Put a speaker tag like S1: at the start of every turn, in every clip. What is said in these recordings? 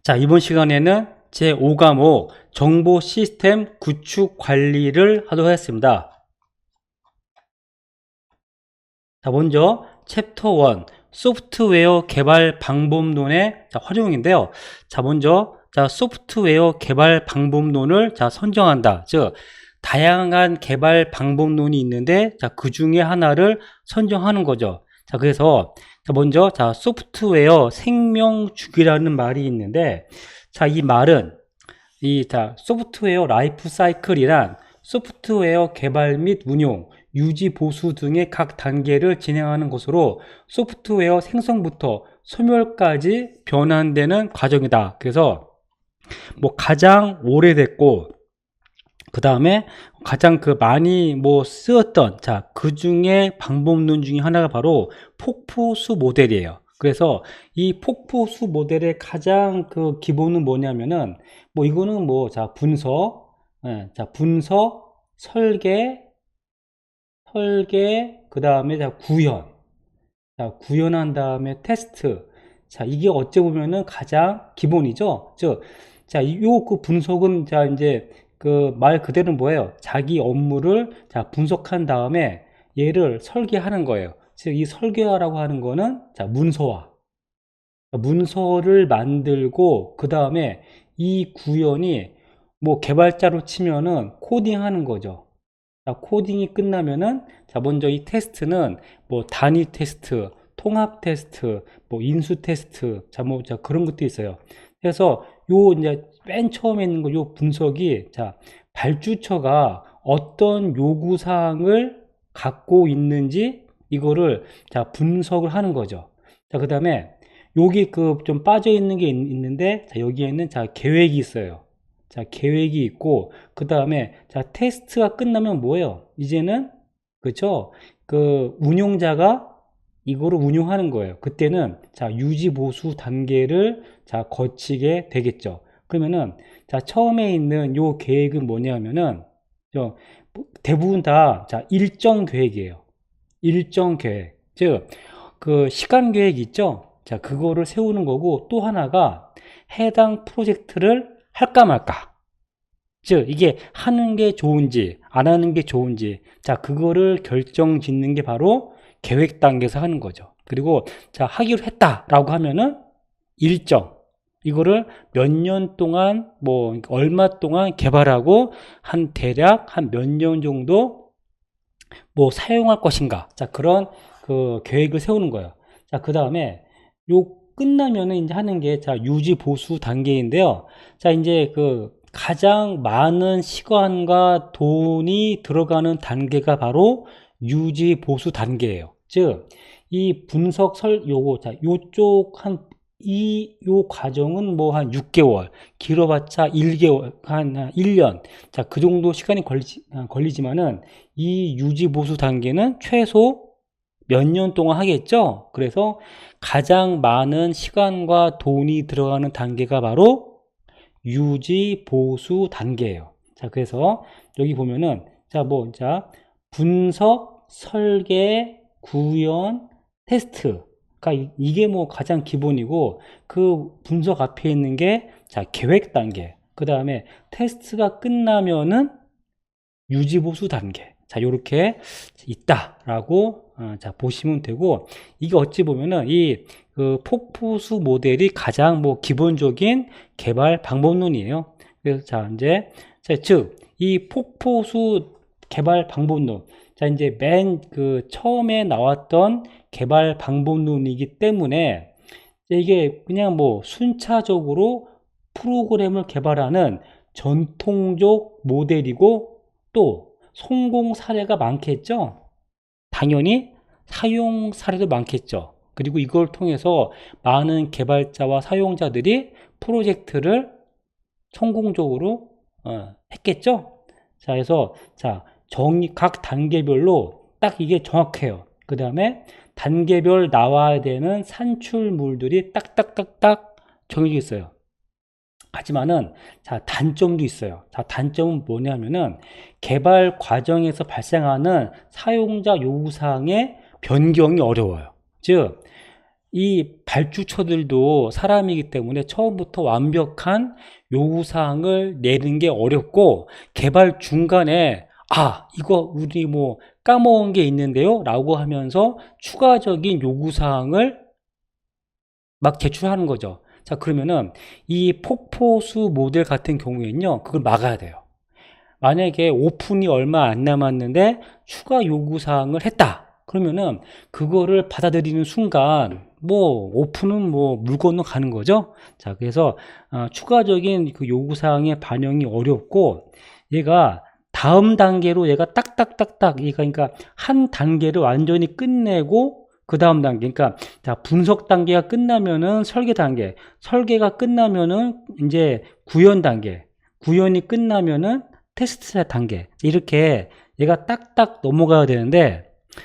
S1: 자, 이번 시간에는 제5과목 정보 시스템 구축 관리를 하도록 하겠습니다. 자, 먼저 챕터 1 소프트웨어 개발 방법론의 활용인데요. 자, 먼저 소프트웨어 개발 방법론을 선정한다. 즉 다양한 개발 방법론이 있는데 그 중에 하나를 선정하는 거죠. 자, 그래서 먼저 소프트웨어 생명 주기라는 말이 있는데, 이 말은 소프트웨어 라이프 사이클이란 소프트웨어 개발 및 운용, 유지 보수 등의 각 단계를 진행하는 것으로 소프트웨어 생성부터 소멸까지 변환되는 과정이다. 그래서 가장 오래됐고 그 다음에 가장 많이 쓰였던 그 중에 방법론 중에 하나가 바로 폭포수 모델이에요. 그래서 이 폭포수 모델의 가장 기본은 뭐냐면은 이거는 분석, 분석, 설계, 그 다음에 구현한 다음에 테스트. 이게 어찌 보면은 가장 기본이죠. 즉, 요 분석은 이제 말 그대로는 뭐예요? 자기 업무를 분석한 다음에 얘를 설계하는 거예요. 즉, 이 설계화라고 하는 거는 문서화. 문서를 만들고 그 다음에 이 구현이 개발자로 치면은 코딩하는 거죠. 코딩이 끝나면은 먼저 이 테스트는 단위 테스트, 통합 테스트, 인수 테스트, 그런 것도 있어요. 그래서 요 이제 맨 처음에 있는 거 요 분석이 발주처가 어떤 요구 사항을 갖고 있는지 이거를 분석을 하는 거죠. 그다음에 여기 좀 빠져 있는 게 있는데 여기에는 계획이 있어요. 계획이 있고 그 다음에 테스트가 끝나면 뭐예요? 이제는 그쵸? 운용자가 이거를 운용하는 거예요. 그때는 유지 보수 단계를 거치게 되겠죠. 그러면은 처음에 있는 요 계획은 뭐냐면은 대부분 다 일정 계획이에요. 일정 계획. 즉 시간 계획 있죠? 그거를 세우는 거고, 또 하나가 해당 프로젝트를 할까 말까. 즉 이게 하는 게 좋은지 안 하는 게 좋은지 그거를 결정 짓는 게 바로 계획 단계에서 하는 거죠. 그리고 하기로 했다라고 하면은 일정 이거를 몇 년 동안 얼마 동안 개발하고 대략 한 몇 년 정도 사용할 것인가 그런 계획을 세우는 거예요. 그 다음에 요 끝나면은 이제 하는 게 유지 보수 단계인데요. 이제 가장 많은 시간과 돈이 들어가는 단계가 바로 유지 보수 단계예요. 즉 이 분석 요쪽 요 과정은 한 6개월, 길어봤자 1개월, 한 1년. 그 정도 시간이 걸리지만은 이 유지 보수 단계는 최소 몇 년 동안 하겠죠? 그래서 가장 많은 시간과 돈이 들어가는 단계가 바로 유지 보수 단계예요. 그래서 여기 보면은 분석, 설계, 구현, 테스트. 이게 가장 기본이고 그 분석 앞에 있는 게 계획 단계. 그 다음에 테스트가 끝나면은 유지 보수 단계. 요렇게 있다라고 보시면 되고, 이게 어찌 보면은 이 폭포수 모델이 가장 기본적인 개발 방법론이에요. 그래서 이제 즉 이 폭포수 개발 방법론 이제 맨 처음에 나왔던 개발 방법론이기 때문에 이게 그냥 순차적으로 프로그램을 개발하는 전통적 모델이고 또 성공 사례가 많겠죠. 당연히 사용 사례도 많겠죠. 그리고 이걸 통해서 많은 개발자와 사용자들이 프로젝트를 성공적으로 했겠죠. 그래서 각 단계별로 딱 이게 정확해요. 그 다음에 단계별 나와야 되는 산출물들이 딱딱딱딱 정해져 있어요. 하지만은 단점도 있어요. 단점은 뭐냐면은 개발 과정에서 발생하는 사용자 요구사항의 변경이 어려워요. 즉 이 발주처들도 사람이기 때문에 처음부터 완벽한 요구사항을 내는 게 어렵고, 개발 중간에 이거 우리 뭐 까먹은 게 있는데요 라고 하면서 추가적인 요구사항을 막 제출하는 거죠. 자, 그러면은 이 폭포수 모델 같은 경우에는요, 그걸 막아야 돼요. 만약에 오픈이 얼마 안 남았는데 추가 요구사항을 했다. 그러면은 그거를 받아들이는 순간 뭐 오픈은 뭐 물 건너 가는 거죠. 자, 그래서 추가적인 그 요구사항의 반영이 어렵고, 얘가 다음 단계로 얘가 딱딱딱딱, 얘가 그러니까 한 단계를 완전히 끝내고 그 다음 단계, 그러니까 자, 분석 단계가 끝나면은 설계 단계, 설계가 끝나면은 이제 구현 단계, 구현이 끝나면은 테스트 단계, 이렇게 얘가 딱딱 넘어가야 되는데,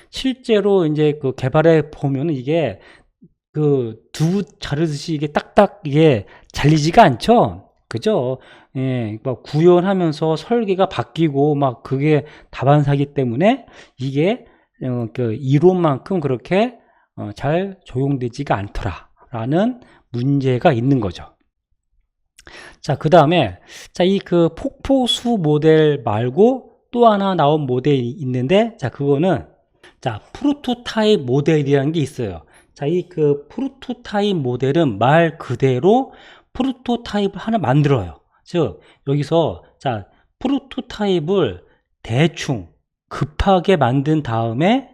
S1: 실제로 이제 그 개발해 보면은 이게 그 두부 자르듯이 이게 딱딱 이게 잘리지가 않죠. 그죠? 예, 막 구현하면서 설계가 바뀌고 막 그게 다반사기 때문에 이게 그 이론만큼 그렇게 잘 적용되지가 않더라라는 문제가 있는 거죠. 자, 그 다음에, 자, 이 그 폭포수 모델 말고 또 하나 나온 모델이 있는데, 자, 그거는, 자, 프로토타입 모델이라는 게 있어요. 자, 이 그 프로토타입 모델은 말 그대로 프로토타입을 하나 만들어요. 즉, 여기서, 자, 프로토타입을 대충 급하게 만든 다음에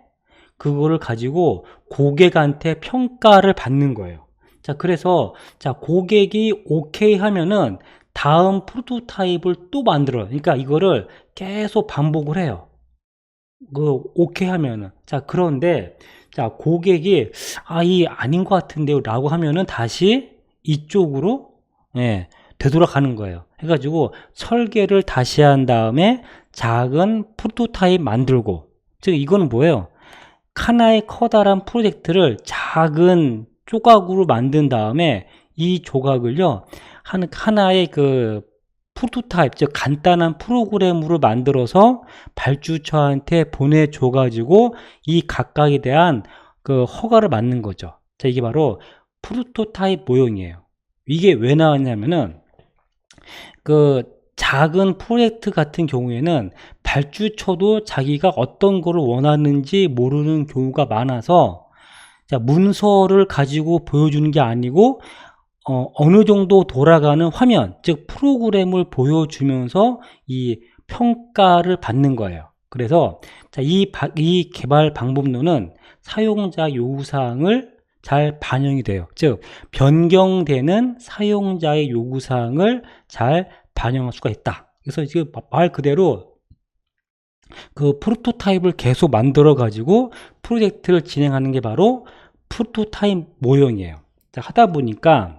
S1: 그거를 가지고 고객한테 평가를 받는 거예요. 자, 그래서 자, 고객이 오케이 하면은 다음 프로토타입을 또 만들어요. 그러니까 이거를 계속 반복을 해요. 그 오케이 하면은. 자, 그런데 자, 고객이 이 아닌 것 같은데요 라고 하면은 다시 이쪽으로 되돌아가는 거예요. 해가지고 설계를 다시 한 다음에 작은 프로토타입 만들고, 즉 이거는 뭐예요? 하나의 커다란 프로젝트를 작은 조각으로 만든 다음에 이 조각을요, 하나의 그 프로토타입, 즉 간단한 프로그램으로 만들어서 발주처한테 보내줘 가지고 이 각각에 대한 그 허가를 받는 거죠. 자, 이게 바로 프로토타입 모형이에요. 이게 왜 나왔냐면은 그 작은 프로젝트 같은 경우에는 발주처도 자기가 어떤 거를 원하는지 모르는 경우가 많아서, 자, 문서를 가지고 보여주는 게 아니고 어느 정도 돌아가는 화면, 즉 프로그램을 보여주면서 이 평가를 받는 거예요. 그래서 자, 이 개발 방법론은 사용자 요구사항을 잘 반영이 돼요. 즉 변경되는 사용자의 요구사항을 잘 반영할 수가 있다. 그래서 지금 말 그대로 그 프로토타입을 계속 만들어 가지고 프로젝트를 진행하는 게 바로 프로토타입 모형이에요. 자, 하다 보니까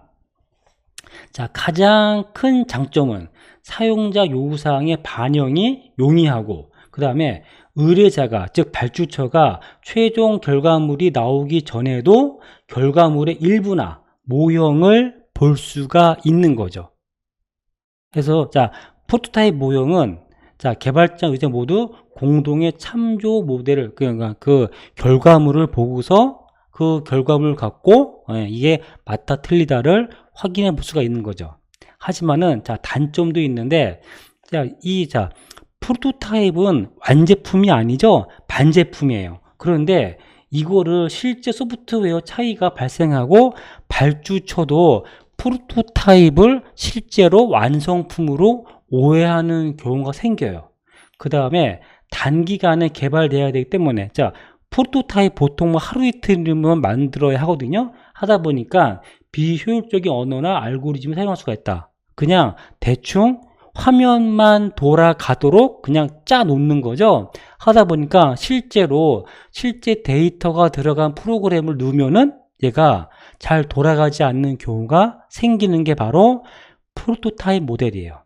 S1: 자, 가장 큰 장점은 사용자 요구사항의 반영이 용이하고, 그 다음에 의뢰자가, 즉 발주처가 최종 결과물이 나오기 전에도 결과물의 일부나 모형을 볼 수가 있는 거죠. 그래서 자, 프로토타입 모형은 자, 개발자, 의뢰자 모두 공동의 참조 모델을, 그러니까 그 결과물을 보고서 그 결과물을 갖고 이게 맞다 틀리다를 확인해 볼 수가 있는 거죠. 하지만은 자, 단점도 있는데, 자, 프로토타입은 완제품이 아니죠. 반제품이에요. 그런데 이거를 실제 소프트웨어 차이가 발생하고 발주처도 프로토타입을 실제로 완성품으로 오해하는 경우가 생겨요. 그 다음에 단기간에 개발돼야 되기 때문에, 자, 프로토타입 보통 뭐 하루 이틀이면 만들어야 하거든요. 하다 보니까 비효율적인 언어나 알고리즘을 사용할 수가 있다. 그냥 대충 화면만 돌아가도록 그냥 짜 놓는 거죠. 하다 보니까 실제 데이터가 들어간 프로그램을 넣으면은 얘가 잘 돌아가지 않는 경우가 생기는 게 바로 프로토타입 모델이에요.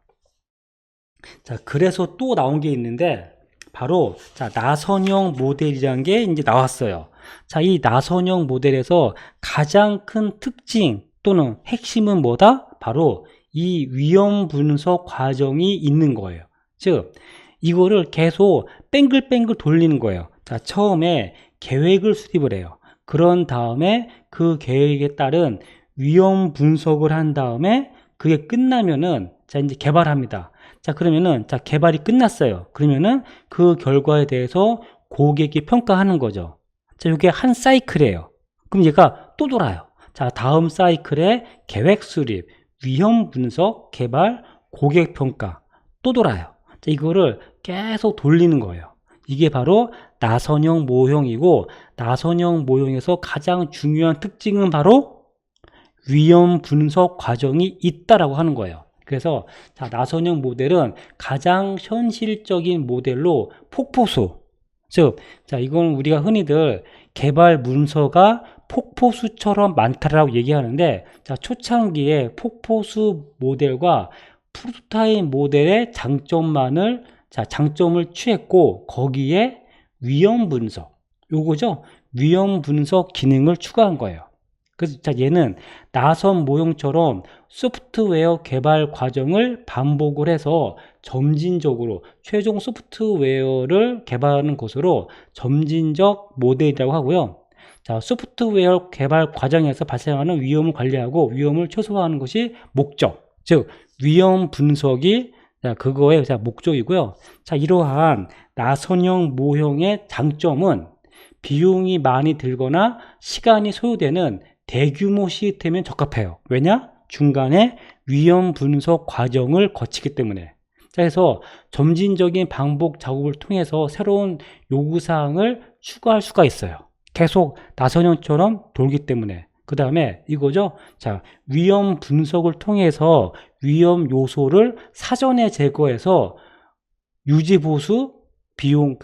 S1: 자, 그래서 또 나온 게 있는데, 바로 자, 나선형 모델이라는 게 이제 나왔어요. 자, 이 나선형 모델에서 가장 큰 특징 또는 핵심은 뭐다? 바로 이 위험 분석 과정이 있는 거예요. 즉 이거를 계속 뱅글뱅글 돌리는 거예요. 자, 처음에 계획을 수립을 해요. 그런 다음에 그 계획에 따른 위험 분석을 한 다음에 그게 끝나면은 자 이제 개발합니다. 자 그러면은 자 개발이 끝났어요. 그러면은 그 결과에 대해서 고객이 평가하는 거죠. 자 이게 한 사이클이에요. 그럼 얘가 또 돌아요. 자 다음 사이클에 계획 수립, 위험 분석, 개발, 고객 평가 또 돌아요. 자 이거를 계속 돌리는 거예요. 이게 바로 나선형 모형이고, 나선형 모형에서 가장 중요한 특징은 바로 위험 분석 과정이 있다라고 하는 거예요. 그래서 자, 나선형 모델은 가장 현실적인 모델로 폭포수, 즉, 자, 이건 우리가 흔히들 개발 문서가 폭포수처럼 많다라고 얘기하는데, 자, 초창기에 폭포수 모델과 프로토타입 모델의 장점을 취했고, 거기에 위험 분석, 요거죠? 위험 분석 기능을 추가한 거예요. 그래서 자, 얘는 나선 모형처럼 소프트웨어 개발 과정을 반복을 해서 점진적으로 최종 소프트웨어를 개발하는 것으로 점진적 모델이라고 하고요. 자, 소프트웨어 개발 과정에서 발생하는 위험을 관리하고 위험을 최소화하는 것이 목적. 즉, 위험 분석이 그거의 목적이고요. 자, 이러한 나선형 모형의 장점은 비용이 많이 들거나 시간이 소요되는 대규모 시스템에 적합해요. 왜냐? 중간에 위험 분석 과정을 거치기 때문에. 자, 그래서 점진적인 반복 작업을 통해서 새로운 요구사항을 추가할 수가 있어요. 계속 나선형처럼 돌기 때문에. 그 다음에 이거죠. 자, 위험 분석을 통해서 위험 요소를 사전에 제거해서 유지보수 비용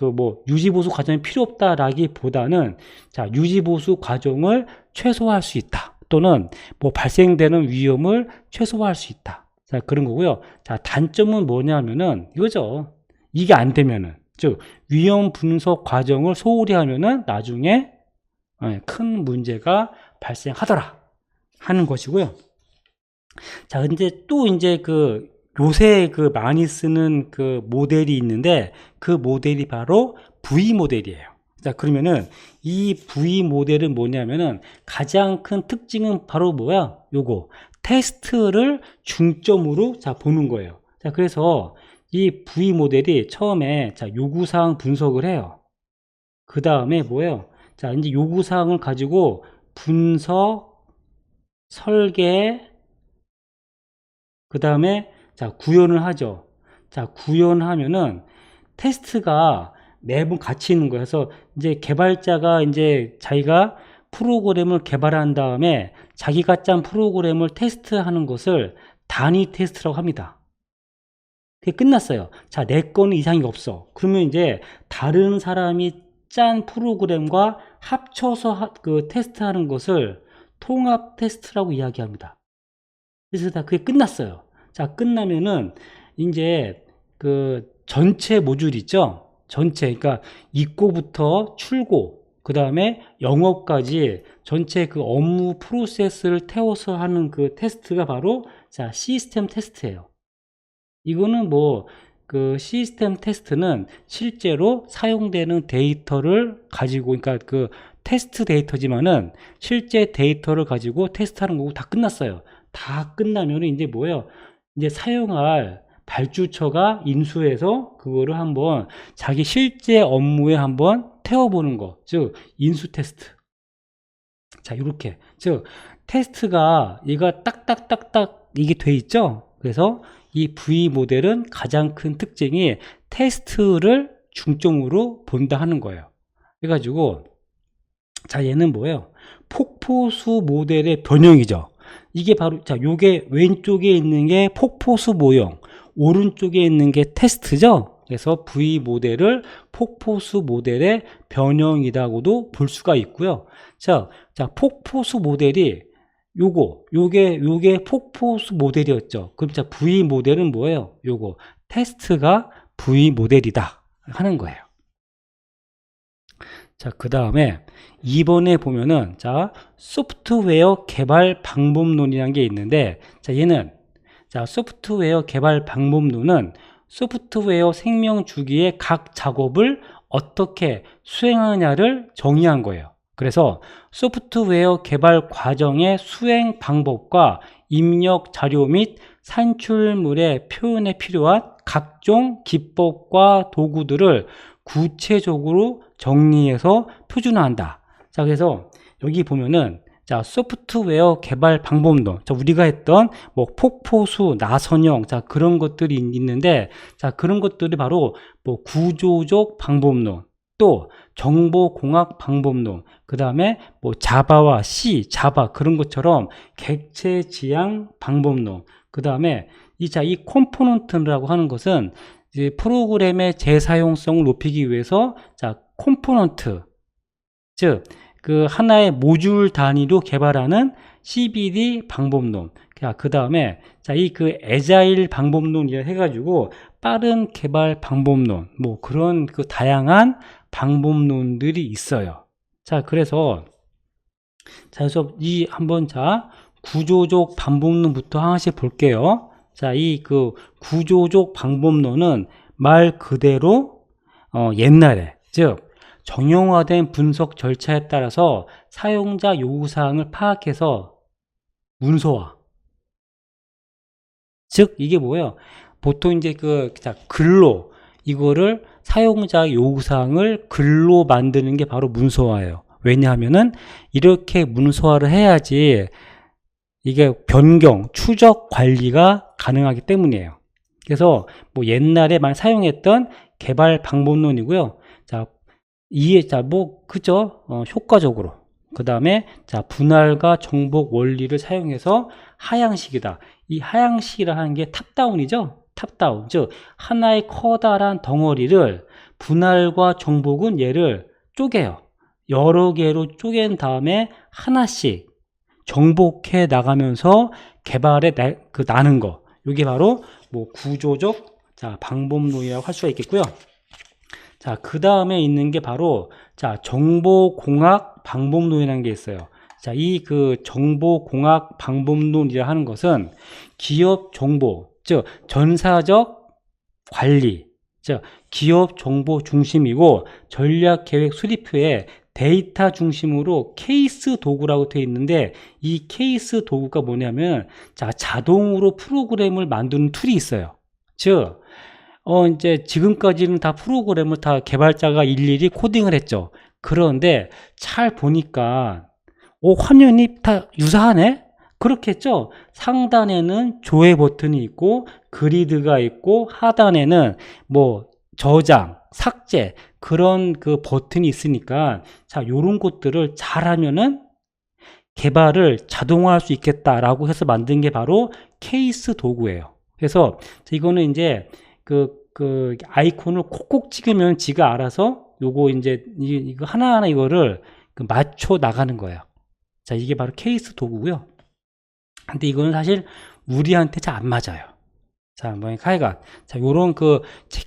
S1: 유지보수 과정이 필요 없다라기보다는 자, 유지보수 과정을 최소화할 수 있다. 또는 발생되는 위험을 최소화할 수 있다. 자, 그런 거고요. 자, 단점은 뭐냐면은 이거죠. 이게 안 되면은, 즉 위험 분석 과정을 소홀히 하면은 나중에 큰 문제가 발생하더라 하는 것이고요. 자, 근데 또 이제 요새 많이 쓰는 모델이 있는데 그 모델이 바로 V 모델이에요. 자, 그러면은 이 V 모델은 뭐냐면은 가장 큰 특징은 바로 뭐야? 요거 테스트를 중점으로 보는 거예요. 자, 그래서 이 V 모델이 처음에 요구사항 분석을 해요. 그 다음에 뭐예요? 자, 이제 요구사항을 가지고 분석, 설계, 그 다음에 구현을 하죠. 자, 구현하면은 테스트가 매번 같이 있는 거예요. 그래서 이제 개발자가 이제 자기가 프로그램을 개발한 다음에 자기가 짠 프로그램을 테스트하는 것을 단위 테스트라고 합니다. 그게 끝났어요. 자, 내 거는 이상이 없어. 그러면 이제 다른 사람이 짠 프로그램과 합쳐서 테스트하는 것을 통합 테스트라고 이야기합니다. 그래서 다 그게 끝났어요. 자, 끝나면은 이제 전체 모듈 있죠? 전체, 그러니까 입고부터 출고, 그 다음에 영업까지 전체 업무 프로세스를 태워서 하는 테스트가 바로 시스템 테스트예요. 이거는 시스템 테스트는 실제로 사용되는 데이터를 가지고, 그러니까 테스트 데이터지만은 실제 데이터를 가지고 테스트하는 거고 다 끝났어요. 다 끝나면 이제 뭐예요? 이제 사용할 발주처가 인수해서 그거를 한번 자기 실제 업무에 한번 태워보는 거. 즉, 인수 테스트. 자, 이렇게. 즉, 테스트가 얘가 딱딱딱딱 이게 돼 있죠? 그래서 이 V 모델은 가장 큰 특징이 테스트를 중점으로 본다 하는 거예요. 그래가지고, 자, 얘는 뭐예요? 폭포수 모델의 변형이죠. 이게 바로, 자, 요게 왼쪽에 있는 게 폭포수 모형, 오른쪽에 있는 게 테스트죠. 그래서 V 모델을 폭포수 모델의 변형이라고도 볼 수가 있고요. 자, 폭포수 모델이 요게 폭포수 모델이었죠. 그럼 자, V 모델은 뭐예요? 요거 테스트가 V 모델이다 하는 거예요. 자, 그 다음에 2번에 보면은 소프트웨어 개발 방법론이라는 게 있는데, 자, 얘는 소프트웨어 개발 방법론은 소프트웨어 생명 주기의 각 작업을 어떻게 수행하느냐를 정의한 거예요. 그래서 소프트웨어 개발 과정의 수행 방법과 입력 자료 및 산출물의 표현에 필요한 각종 기법과 도구들을 구체적으로 정리해서 표준화한다. 자, 그래서 여기 보면은 자, 소프트웨어 개발 방법론. 자, 우리가 했던 뭐 폭포수, 나선형, 자, 그런 것들이 있는데, 자, 그런 것들이 바로 뭐 구조적 방법론, 또 정보공학 방법론, 그 다음에 뭐 자바와 C, 자바 그런 것처럼 객체 지향 방법론, 그 다음에 이 컴포넌트라고 하는 것은 이제 프로그램의 재사용성을 높이기 위해서 자, 컴포넌트, 즉 그 하나의 모듈 단위로 개발하는 CBD 방법론. 그 다음에 자, 그 애자일 방법론이라 해가지고 빠른 개발 방법론, 뭐 그런 그 다양한 방법론들이 있어요. 자, 그래서 한번 구조적 방법론부터 하나씩 볼게요. 자, 그 구조적 방법론은 말 그대로 옛날에, 즉 정형화된 분석 절차에 따라서 사용자 요구사항을 파악해서 문서화. 즉 이게 뭐예요? 보통 이제 글로 이거를 사용자 요구사항을 글로 만드는 게 바로 문서화예요. 왜냐하면은 이렇게 문서화를 해야지 이게 변경, 추적 관리가 가능하기 때문이에요. 그래서 뭐 옛날에 많이 사용했던 개발 방법론이고요. 그죠? 효과적으로. 그 다음에, 분할과 정복 원리를 사용해서 하향식이다. 이 하향식이라는 게 탑다운이죠? 탑다운. 즉, 하나의 커다란 덩어리를 분할과 정복은 얘를 쪼개요. 여러 개로 쪼갠 다음에 하나씩 정복해 나가면서 개발에 나는 거. 이게 바로 뭐 구조적 방법론이라고 할 수가 있겠고요. 자, 그 다음에 있는 게 바로, 정보공학 방법론이라는 게 있어요. 자, 정보공학 방법론이라 하는 것은 기업 정보, 즉, 전사적 관리, 즉, 기업 정보 중심이고, 전략 계획 수립 후에 데이터 중심으로 케이스 도구라고 되어 있는데, 이 케이스 도구가 뭐냐면, 자동으로 프로그램을 만드는 툴이 있어요. 즉, 이제 지금까지는 다 프로그램을 다 개발자가 일일이 코딩을 했죠. 그런데 잘 보니까 화면이 다 유사하네? 그렇게 했죠. 상단에는 조회 버튼이 있고 그리드가 있고 하단에는 뭐 저장, 삭제 그런 그 버튼이 있으니까 요런 것들을 잘하면은 개발을 자동화할 수 있겠다라고 해서 만든 게 바로 케이스 도구예요. 그래서 이거는 이제 그 아이콘을 콕콕 찍으면 지가 알아서 요거 이제 이거 하나하나 이거를 맞춰 나가는 거예요. 자, 이게 바로 케이스 도구고요. 근데 이거는 사실 우리한테 잘 안 맞아요. 자, 뭐 하여간 요런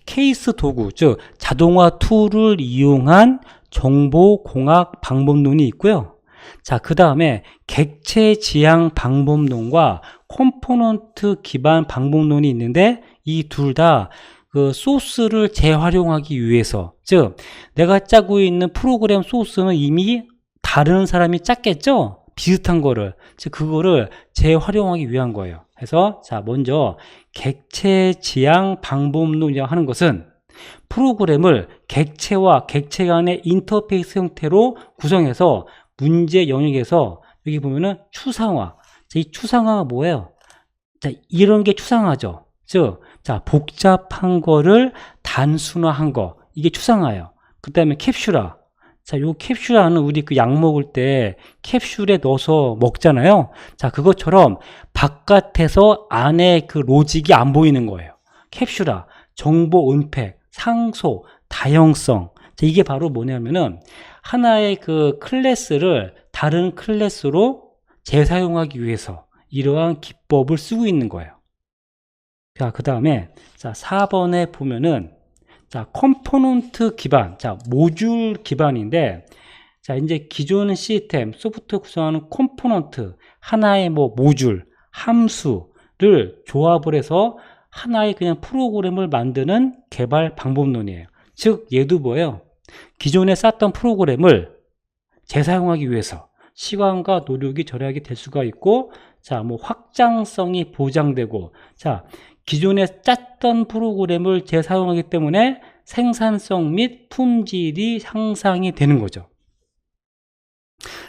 S1: 케이스 도구, 즉 자동화 툴을 이용한 정보공학 방법론이 있고요. 자, 그 다음에 객체 지향 방법론과 컴포넌트 기반 방법론이 있는데 이 둘 다 그 소스를 재활용하기 위해서, 즉 내가 짜고 있는 프로그램 소스는 이미 다른 사람이 짰겠죠? 비슷한 거를, 즉 그거를 재활용하기 위한 거예요. 그래서 먼저 객체 지향 방법론이라고 하는 것은 프로그램을 객체와 객체 간의 인터페이스 형태로 구성해서 문제 영역에서 여기 보면은 추상화. 이 추상화가 뭐예요? 이런 게 추상화죠. 즉, 복잡한 거를 단순화한 거. 이게 추상화예요. 그 다음에 캡슐화. 요 캡슐화는 우리 약 먹을 때 캡슐에 넣어서 먹잖아요. 그것처럼 바깥에서 안에 그 로직이 안 보이는 거예요. 캡슐화, 정보 은폐, 상소, 다형성. 이게 바로 뭐냐면은 하나의 그 클래스를 다른 클래스로 재사용하기 위해서 이러한 기법을 쓰고 있는 거예요. 그 다음에 4번에 보면은 컴포넌트 기반, 모듈 기반인데 이제 기존 시스템 소프트웨어 구성하는 컴포넌트 하나의 뭐 모듈, 함수를 조합을 해서 하나의 그냥 프로그램을 만드는 개발 방법론이에요. 즉 얘도 뭐예요? 기존에 썼던 프로그램을 재사용하기 위해서 시간과 노력이 절약이 될 수가 있고, 자, 뭐 확장성이 보장되고, 자, 기존에 짰던 프로그램을 재사용하기 때문에 생산성 및 품질이 향상이 되는 거죠.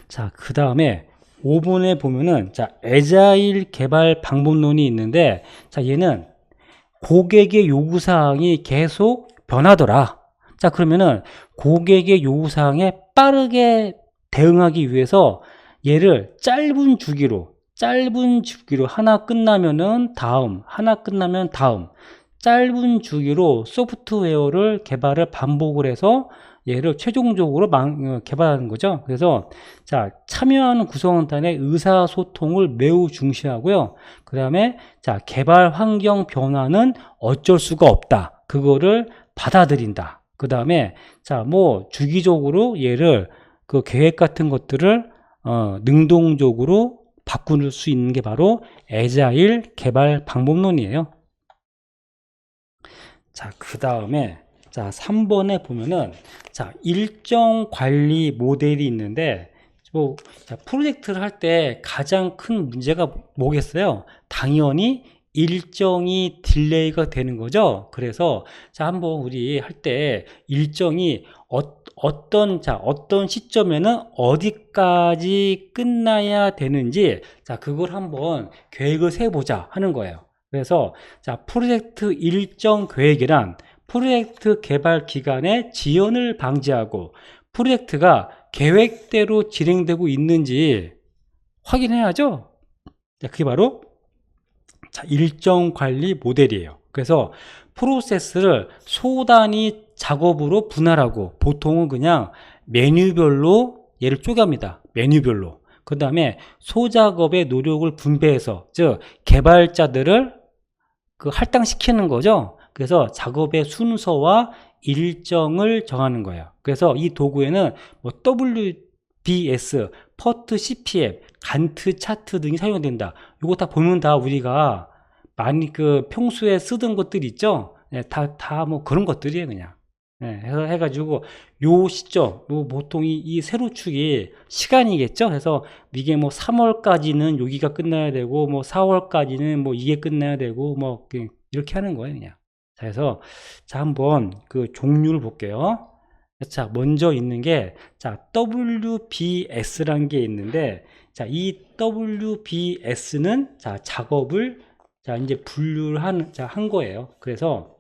S1: 자, 그 다음에 5번에 보면은, 자, 애자일 개발 방법론이 있는데, 자, 얘는 고객의 요구사항이 계속 변하더라. 자, 그러면은 고객의 요구사항에 빠르게 대응하기 위해서 얘를 짧은 주기로 하나 끝나면은 다음, 하나 끝나면 다음, 짧은 주기로 소프트웨어를 개발을 반복을 해서 얘를 최종적으로 개발하는 거죠. 그래서 자, 참여하는 구성원단의 의사소통을 매우 중시하고요. 그 다음에 자, 개발 환경 변화는 어쩔 수가 없다. 그거를 받아들인다. 그 다음에 자, 뭐 주기적으로 얘를 그 계획 같은 것들을 능동적으로 바꿀 수 있는 게 바로 애자일 개발 방법론이에요. 자, 그 다음에 자, 3번에 보면은 자, 일정 관리 모델이 있는데 뭐 자, 프로젝트를 할 때 가장 큰 문제가 뭐겠어요? 당연히 일정이 딜레이가 되는 거죠. 그래서 자, 한번 우리 할 때 일정이 어떤 시점에는 어디까지 끝나야 되는지 자, 그걸 한번 계획을 세보자 하는 거예요. 그래서 자, 프로젝트 일정 계획이란 프로젝트 개발 기간의 지연을 방지하고 프로젝트가 계획대로 진행되고 있는지 확인해야죠. 자, 그게 바로 자, 일정 관리 모델이에요. 그래서 프로세스를 소단위 작업으로 분할하고 보통은 그냥 메뉴별로 얘를 쪼개합니다. 메뉴별로. 그 다음에 소작업의 노력을 분배해서 즉 개발자들을 그 할당시키는 거죠. 그래서 작업의 순서와 일정을 정하는 거예요. 그래서 이 도구에는 뭐 WBS, 퍼트 CPM, 간트 차트 등이 사용된다. 이거 다 보면 다 우리가 많이 그 평소에 쓰던 것들 있죠. 네, 다 뭐 그런 것들이에요, 그냥. 네, 해가지고 요 시점, 요 보통 이 세로축이 시간이겠죠. 그래서 이게 뭐 3월까지는 여기가 끝나야 되고, 뭐 4월까지는 뭐 이게 끝나야 되고, 뭐 이렇게 하는 거예요, 그냥. 자, 그래서 자, 한번 그 종류를 볼게요. 자, 먼저 있는 게 자, WBS라는 게 있는데 자, 이 WBS는 자, 작업을 자, 이제 분류를 한 거예요. 그래서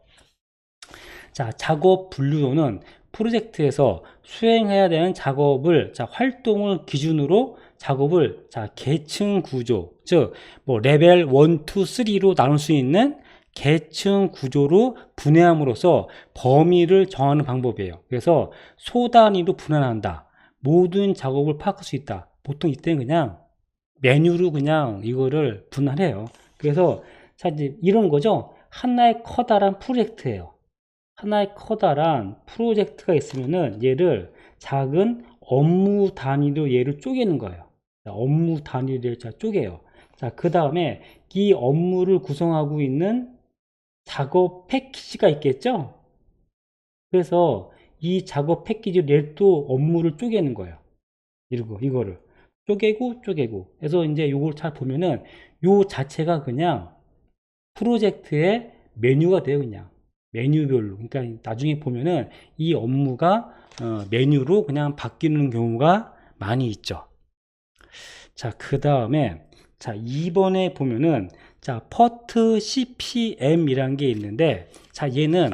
S1: 자, 작업 분류로는 프로젝트에서 수행해야 되는 작업을 자, 활동을 기준으로 작업을 자, 계층 구조, 즉 뭐 레벨 1, 2, 3로 나눌 수 있는 계층 구조로 분해함으로써 범위를 정하는 방법이에요. 그래서 소단위로 분할한다. 모든 작업을 파악할 수 있다. 보통 이때는 그냥 메뉴로 그냥 이거를 분할해요. 그래서 자, 이제 이런 거죠. 하나의 커다란 프로젝트예요. 하나의 커다란 프로젝트가 있으면은 얘를 작은 업무 단위로 얘를 쪼개는 거예요. 자, 업무 단위를 자, 쪼개요. 자, 그 다음에 이 업무를 구성하고 있는 작업 패키지가 있겠죠? 그래서 이 작업 패키지를 얘 또 업무를 쪼개는 거예요. 이거를. 쪼개고. 그래서 이제 요걸 잘 보면은 요 자체가 그냥 프로젝트의 메뉴가 돼요, 그냥. 메뉴별로. 그러니까 나중에 보면은 이 업무가 메뉴로 그냥 바뀌는 경우가 많이 있죠. 자, 그 다음에 자, 2번에 보면은 자, 퍼트 CPM이라는 게 있는데 자, 얘는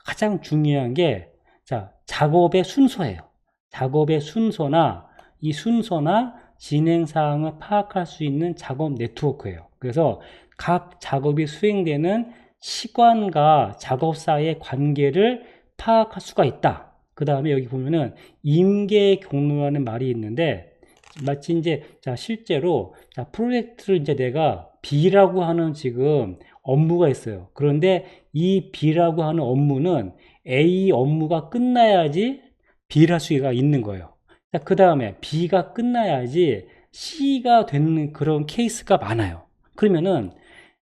S1: 가장 중요한 게 자, 작업의 순서예요. 작업의 순서나 이 순서나 진행 사항을 파악할 수 있는 작업 네트워크예요. 그래서 각 작업이 수행되는 시간과 작업 사이의 관계를 파악할 수가 있다. 그 다음에 여기 보면은 임계 경로라는 말이 있는데 마치 이제 자, 실제로 자, 프로젝트를 이제 내가 B라고 하는 지금 업무가 있어요. 그런데 이 B라고 하는 업무는 A 업무가 끝나야지 B를 할 수가 있는 거예요. 자, 그 다음에 B가 끝나야지 C가 되는 그런 케이스가 많아요. 그러면은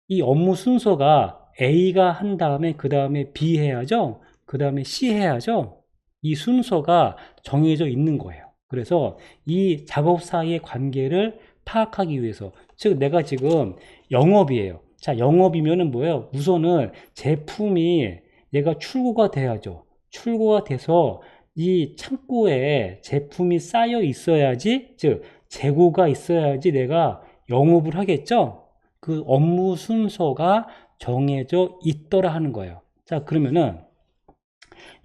S1: 이 업무 순서가 A가 한 다음에 그 다음에 B 해야죠. 그 다음에 C 해야죠. 이 순서가 정해져 있는 거예요. 그래서 이 작업사의 관계를 파악하기 위해서, 즉 내가 지금 영업이에요. 자, 영업이면은 뭐예요? 우선은 제품이 얘가 출고가 돼야죠. 출고가 돼서 이 창고에 제품이 쌓여 있어야지, 즉 재고가 있어야지 내가 영업을 하겠죠. 그 업무 순서가 정해져 있더라 하는 거예요. 자, 그러면은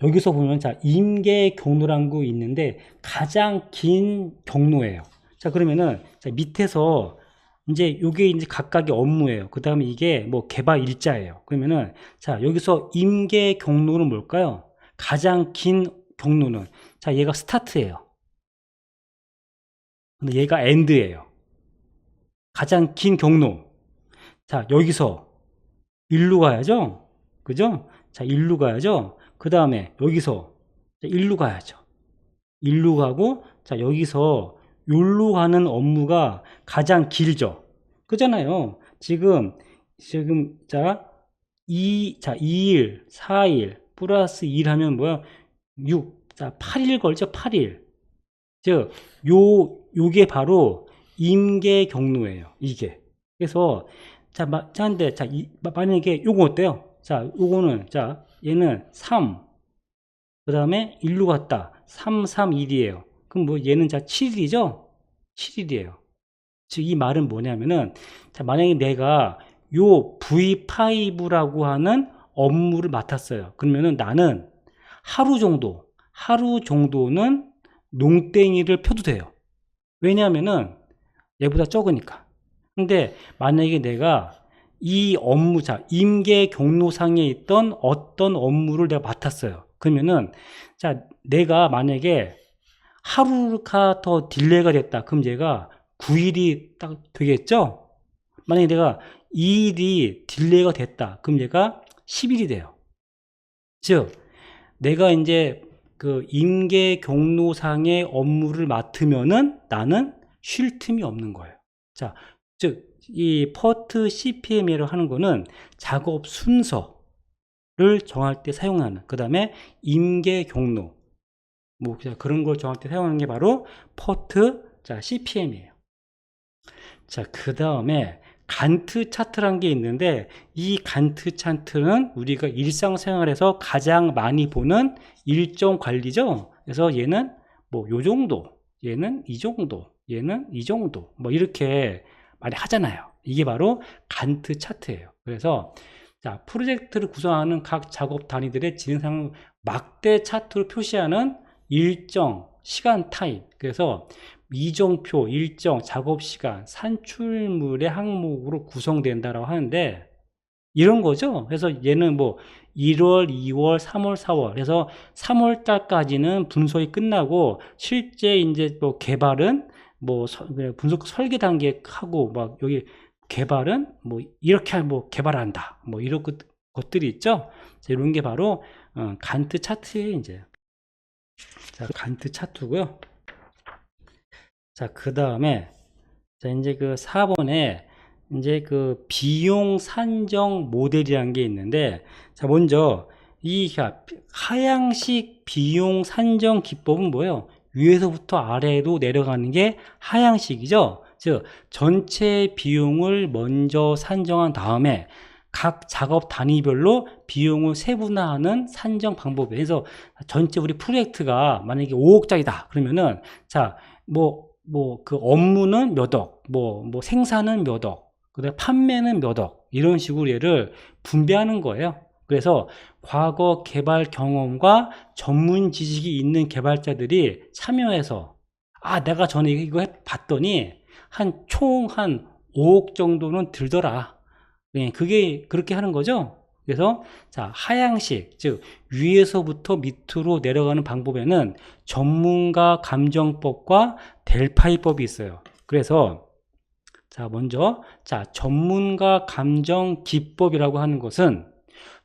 S1: 여기서 보면, 자, 임계 경로라는 거 있는데 가장 긴 경로예요. 자, 그러면은 자, 밑에서 이제 요게 이제 각각의 업무예요. 그 다음에 이게 뭐 개발 일자예요. 그러면은 자, 여기서 임계 경로는 뭘까요? 가장 긴 경로는, 자, 얘가 스타트예요. 근데 얘가 엔드예요. 가장 긴 경로. 자, 여기서 일로 가야죠. 그죠? 자, 일로 가야죠. 그 다음에 여기서 일로 가야죠. 일로 가고, 자, 여기서 요로 가는 업무가 가장 길죠. 그잖아요. 지금, 자, 2일, 4일, 플러스 1 하면 뭐야? 6, 자, 8일 걸죠, 8일. 즉, 요게 바로 임계 경로예요, 이게. 그래서, 자, 근데, 자, 만약에 요거 어때요? 자, 요거는, 자, 얘는 3, 그 다음에 1로 갔다. 3, 3, 1이에요. 그럼 뭐 얘는 자 7일이죠? 7일이에요. 즉 이 말은 뭐냐면은, 자, 만약에 내가 요 V5라고 하는 업무를 맡았어요. 그러면은 나는 하루 정도는 농땡이를 펴도 돼요. 왜냐하면은 얘보다 적으니까. 근데 만약에 내가 이 업무, 자, 임계 경로상에 있던 어떤 업무를 내가 맡았어요. 그러면은, 자, 내가 만약에 하루가 더 딜레이가 됐다. 그럼 얘가 9일이 딱 되겠죠? 만약에 내가 2일이 딜레이가 됐다. 그럼 얘가 10일이 돼요. 즉, 내가 이제 그 임계 경로상의 업무를 맡으면은 나는 쉴 틈이 없는 거예요. 자, 즉, 이 퍼트 CPM이라고 하는 거는 작업 순서를 정할 때 사용하는, 그 다음에 임계 경로, 뭐 그런 걸 정할 때 사용하는 게 바로 퍼트, 자, CPM이에요. 자, 그 다음에 간트 차트라는 게 있는데, 이 간트 차트는 우리가 일상생활에서 가장 많이 보는 일정 관리죠. 그래서 얘는 뭐 요 정도, 얘는 이 정도, 얘는 이 정도, 뭐 이렇게 많이 하잖아요. 이게 바로 간트 차트예요. 그래서 자, 프로젝트를 구성하는 각 작업 단위들의 진행 막대 차트로 표시하는 일정 시간 타입. 그래서 이정표, 일정, 작업 시간, 산출물의 항목으로 구성된다라고 하는데, 이런 거죠. 그래서 얘는 뭐 1월, 2월, 3월, 4월. 그래서 3월 달까지는 분석이 끝나고, 실제 이제 뭐 개발은 뭐 분석 설계 단계 하고, 막 여기 개발은 뭐 이렇게 뭐 개발한다. 뭐 이런 것들이 있죠. 이런 게 바로 간트 차트의 이제, 자, 간트 차트고요. 자, 그 다음에 자, 이제 그 4번에 이제 그 비용 산정 모델이라는 게 있는데, 자, 먼저 이 하향식 비용 산정 기법은 뭐예요? 위에서부터 아래로 내려가는 게 하향식이죠. 즉, 전체 비용을 먼저 산정한 다음에 각 작업 단위별로 비용을 세분화하는 산정 방법이에요. 그래서 전체 우리 프로젝트가 만약에 5억짜리다 그러면은, 자, 그 업무는 몇 억, 생산은 몇 억, 그 다음에 판매는 몇 억, 이런 식으로 얘를 분배하는 거예요. 그래서 과거 개발 경험과 전문 지식이 있는 개발자들이 참여해서, 아, 내가 전에 이거 봤더니 총 한 5억 정도는 들더라. 네, 그게 그렇게 하는 거죠. 그래서 자, 하향식, 즉 위에서부터 밑으로 내려가는 방법에는 전문가 감정법과 델파이법이 있어요. 그래서 자, 먼저 자, 전문가 감정 기법이라고 하는 것은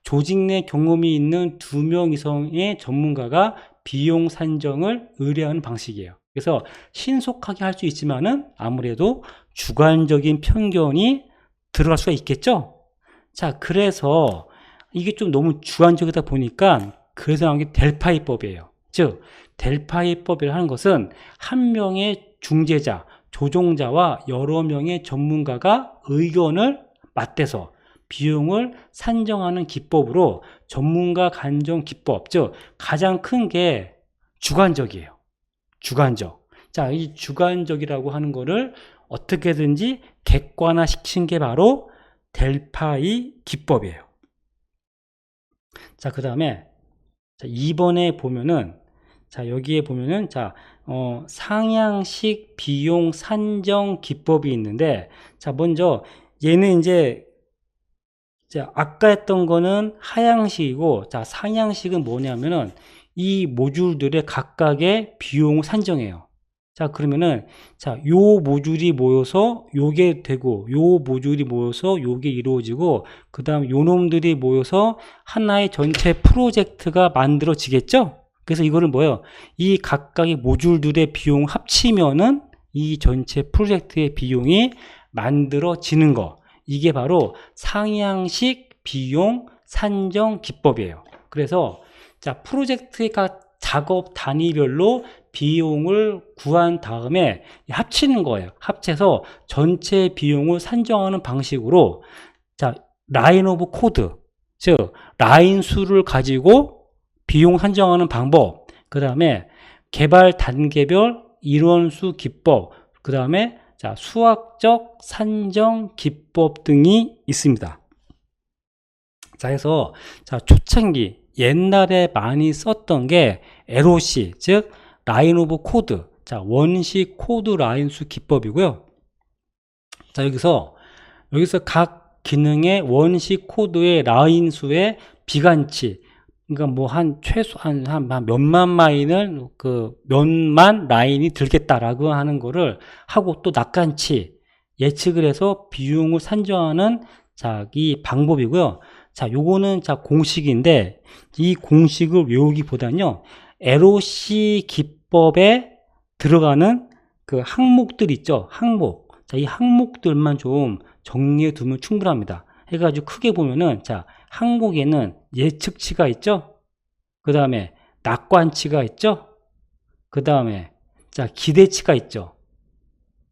S1: 조직 내 경험이 있는 2명 이상의 전문가가 비용 산정을 의뢰하는 방식이에요. 그래서 신속하게 할 수 있지만은 아무래도 주관적인 편견이 들어갈 수가 있겠죠. 자, 그래서 이게 좀 너무 주관적이다 보니까 그래서 나온 게 델파이법이에요. 즉 델파이법이라는 하는 것은 한 명의 중재자, 조종자와 여러 명의 전문가가 의견을 맞대서 비용을 산정하는 기법으로 전문가 간정 기법, 즉 가장 큰 게 주관적이에요. 주관적. 자, 이 주관적이라고 하는 거를 어떻게든지 객관화 시킨 게 바로 델파이 기법이에요. 자, 그 다음에 2번에 보면은, 자, 여기에 보면은, 자, 상향식 비용 산정 기법이 있는데, 자, 먼저 얘는 이제 아까 했던 거는 하향식이고, 자, 상향식은 뭐냐면은 이 모듈들의 각각의 비용을 산정해요. 자, 그러면은, 자, 요 모듈이 모여서 요게 되고, 요 모듈이 모여서 요게 이루어지고, 그 다음 요 놈들이 모여서 하나의 전체 프로젝트가 만들어지겠죠? 그래서 이거를 뭐예요? 이 각각의 모듈들의 비용 합치면은 이 전체 프로젝트의 비용이 만들어지는 거. 이게 바로 상향식 비용 산정 기법이에요. 그래서, 자, 프로젝트의 각 작업 단위별로 비용을 구한 다음에 합치는 거예요. 합쳐서 전체 비용을 산정하는 방식으로, 자, 라인 오브 코드, 즉 라인 수를 가지고 비용 산정하는 방법, 그 다음에 개발 단계별 인원수 기법, 그 다음에 자, 수학적 산정 기법 등이 있습니다. 자, 그래서 자, 초창기 옛날에 많이 썼던 게 LOC, 즉 라인 오브 코드, 자, 원식 코드 라인 수 기법이고요. 자, 여기서 각 기능의 원식 코드의 라인 수의 비관치, 그러니까 뭐 한 최소 한 몇만 마인을 몇만 라인이 들겠다라고 하는 거를 하고, 또 낙관치 예측을 해서 비용을 산정하는 자, 이 방법이고요. 자, 요거는 자, 공식인데 이 공식을 외우기보다는요, LOC 기법에 들어가는 그 항목들 있죠. 항목. 자, 이 항목들만 좀 정리해 두면 충분합니다. 해가지고 크게 보면은, 자, 항목에는 예측치가 있죠. 그 다음에 낙관치가 있죠. 그 다음에 자, 기대치가 있죠.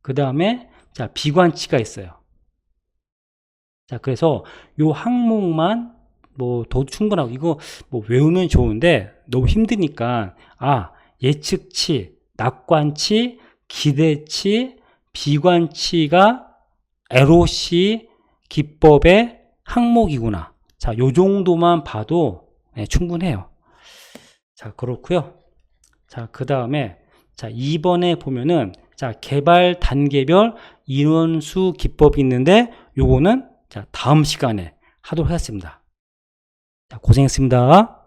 S1: 그 다음에 자, 비관치가 있어요. 자, 그래서 요 항목만 뭐 더 충분하고, 이거 뭐 외우면 좋은데 너무 힘드니까, 예측치, 낙관치, 기대치, 비관치가 LOC 기법의 항목이구나. 자, 요 정도만 봐도 충분해요. 자, 그렇고요. 자, 그 다음에 자, 2번에 보면은 자, 개발 단계별 인원수 기법이 있는데 요거는 자, 다음 시간에 하도록 하겠습니다. 자, 고생했습니다.